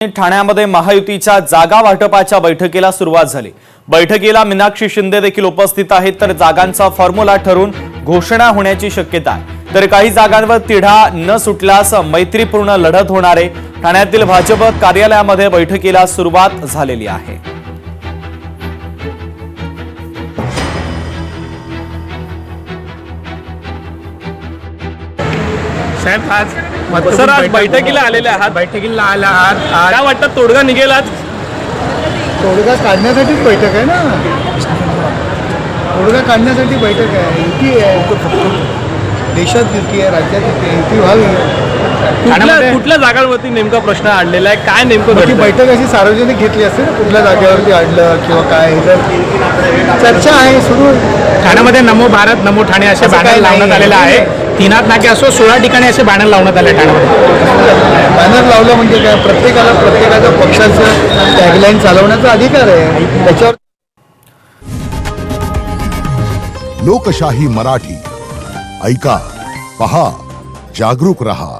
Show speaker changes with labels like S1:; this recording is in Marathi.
S1: ठाण्यामध्ये महायुतीच्या जागा वाटपाच्या बैठकीला सुरुवात झाली। बैठकीला मीनाक्षी शिंदे देखील उपस्थित आहेत, तर जागांचा फॉर्म्युला ठरून घोषणा होण्याची शक्यता आहे। तर काही जागांवर तिढा न सुटल्यास मैत्रीपूर्ण लढत होणार आहे। ठाण्यातील भाजप कार्यालयामध्ये बैठकीला सुरुवात झालेली आहे।
S2: साहेब आज
S3: सर आज बैठकीला आलेले आहात।
S2: बैठकीला आला आहात
S3: काय वाटतं तोडगा निघेल आज?
S4: तोडगा काढण्यासाठीच बैठक आहे ना, तोडगा काढण्यासाठी बैठक आहे। युती आहे, देशात युती आहे, राज्यात युती आहे, युती व्हावी।
S3: कुठल्या जागांवरती नेमका प्रश्न आणलेला आहे, काय नेमकं
S4: ती
S3: घडतंय?
S4: बैठक अशी सार्वजनिक घेतली असते ना, कुठल्या जागेवरती आणलं किंवा काय, चर्चा आहे सुरू।
S2: ठाण्यामध्ये नमो भारत नमो ठाणे असे
S4: असं
S2: बॅनर
S4: काही नाही
S2: लावण्यात आलेले आहे। तीनाथ नाके असो 16 ठिकाणी असे बॅनर लावण्यात आले ठाण्यामध्ये।
S4: बॅनर लावलं म्हणजे काय, प्रत्येकाला प्रत्येकाच्या पक्षाचं टॅगलाईन चालवण्याचा अधिकार आहे। त्याच्यावर
S5: लोकशाही मराठी ऐका, पहा, जागरूक रहा।